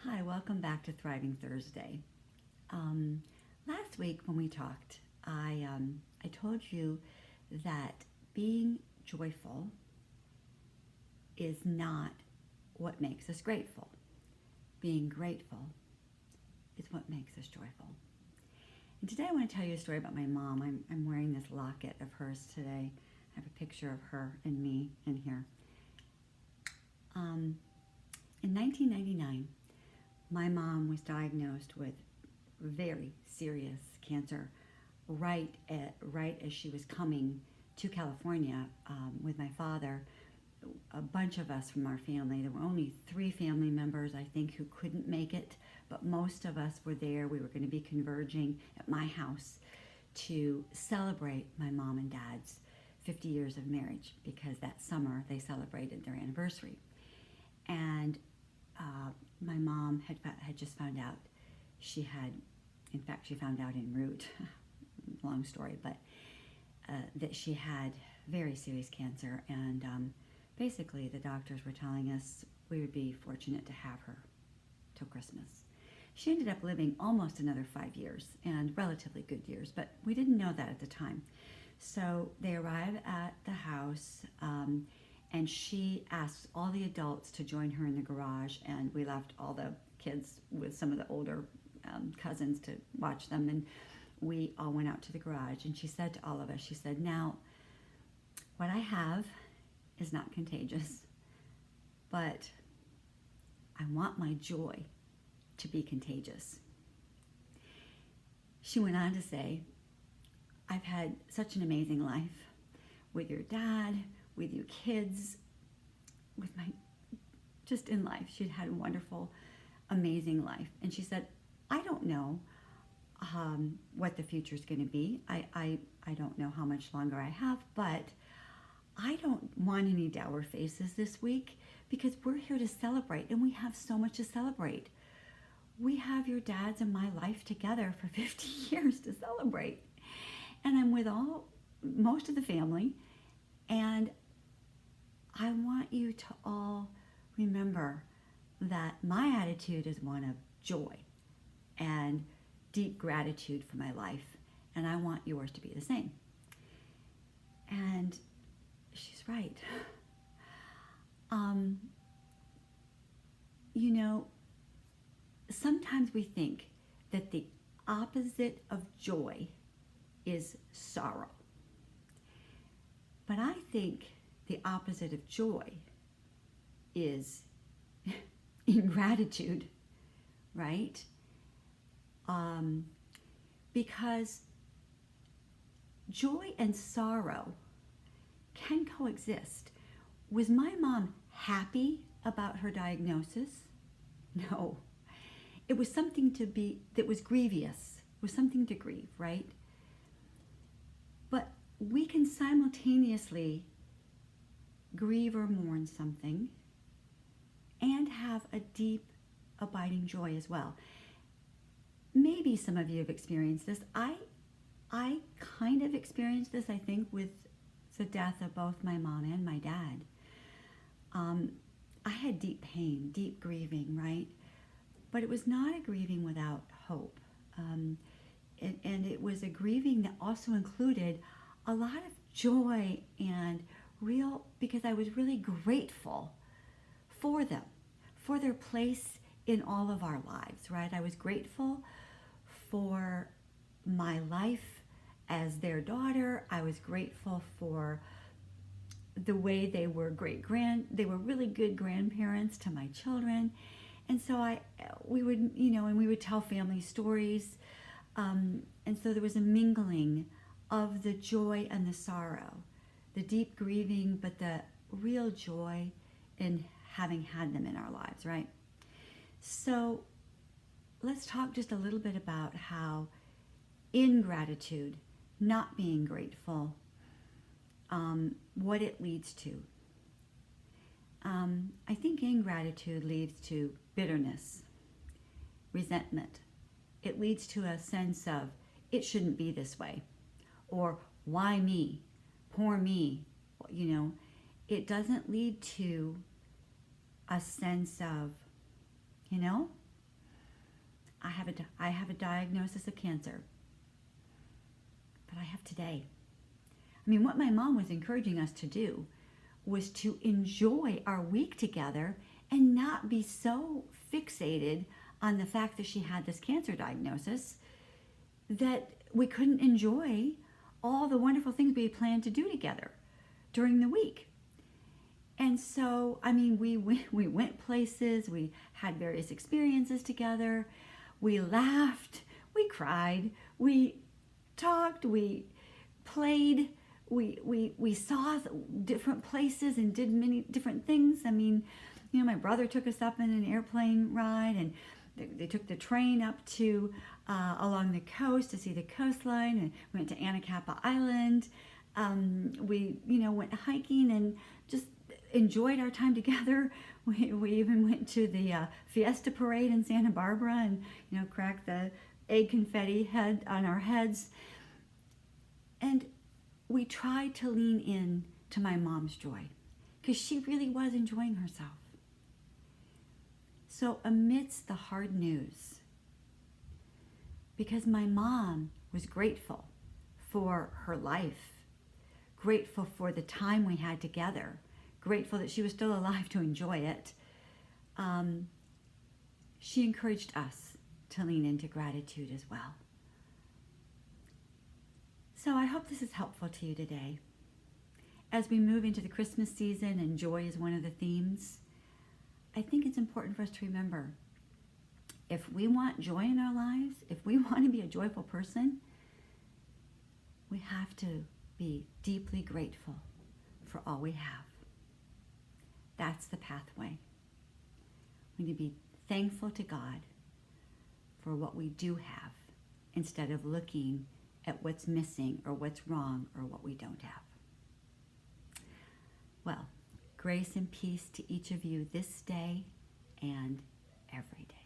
Hi, welcome back to Thriving Thursday. Last week when we talked, I told you that being joyful is not what makes us grateful. Being grateful is what makes us joyful. And today I want to tell you a story about my mom. I'm wearing this locket of hers today. I have a picture of her and me in here. In 1999, my mom was diagnosed with very serious cancer right as she was coming to California with my father. A bunch of us from our family, there were only 3 family members, I think, who couldn't make it, but most of us were there. We were going to be converging at my house to celebrate my mom and dad's 50 years of marriage, because that summer they celebrated their anniversary. And my mom had just found out she found out en route, long story, but that she had very serious cancer, and basically the doctors were telling us we would be fortunate to have her till Christmas. She ended up living almost another 5 years, and relatively good years, but we didn't know that at the time. So they arrive at the house, and she asks all the adults to join her in the garage, and we left all the kids with some of the older cousins to watch them, and we all went out to the garage, and she said to all of us, she said, "Now, what I have is not contagious, but I want my joy to be contagious." She went on to say, "I've had such an amazing life with your dad, with you kids, just in life. She'd had a wonderful, amazing life." And she said, "I don't know what the future is going to be. I don't know how much longer I have, but I don't want any dour faces this week, because we're here to celebrate, and we have so much to celebrate. We have your dad's and my life together for 50 years to celebrate. And I'm with most of the family, and I want you to all remember that my attitude is one of joy and deep gratitude for my life, and I want yours to be the same." And she's right. Sometimes we think that the opposite of joy is sorrow. But I think the opposite of joy is ingratitude, right? Because joy and sorrow can coexist. Was my mom happy about her diagnosis? No. It was something that was grievous, was something to grieve, right? But we can simultaneously grieve or mourn something and have a deep, abiding joy as well. Maybe some of you have experienced this. I kind of experienced this, I think, with the death of both my mom and my dad. I had deep pain, deep grieving, right? But it was not a grieving without hope. And it was a grieving that also included a lot of joy and because I was really grateful for them, for their place in all of our lives, right? I was grateful for my life as their daughter. I was grateful for the way they were they were really good grandparents to my children. And so we would tell family stories. And so there was a mingling of the joy and the sorrow, the deep grieving, but the real joy in having had them in our lives, right? So let's talk just a little bit about how ingratitude, not being grateful, what it leads to. I think ingratitude leads to bitterness, resentment. It leads to a sense of, it shouldn't be this way, or why me, poor me. It doesn't lead to a sense of, I have a diagnosis of cancer, but I have today. I mean, what my mom was encouraging us to do was to enjoy our week together and not be so fixated on the fact that she had this cancer diagnosis that we couldn't enjoy all the wonderful things we had planned to do together during the week. And so, I mean, we went places, we had various experiences together, we laughed, we cried, we talked, we played, we saw different places and did many different things. I mean, you know, my brother took us up in an airplane ride, and they took the train up to along the coast to see the coastline, and went to Anacapa Island. We, you know, went hiking and just enjoyed our time together. We even went to the Fiesta Parade in Santa Barbara and, you know, cracked the egg confetti head on our heads. And we tried to lean in to my mom's joy because she really was enjoying herself. So amidst the hard news, because my mom was grateful for her life, grateful for the time we had together, grateful that she was still alive to enjoy it, she encouraged us to lean into gratitude as well. So I hope this is helpful to you today. As we move into the Christmas season and joy is one of the themes, I think it's important for us to remember, if we want joy in our lives, if we want to be a joyful person, we have to be deeply grateful for all we have. That's the pathway. We need to be thankful to God for what we do have instead of looking at what's missing or what's wrong or what we don't have. Well, grace and peace to each of you this day and every day.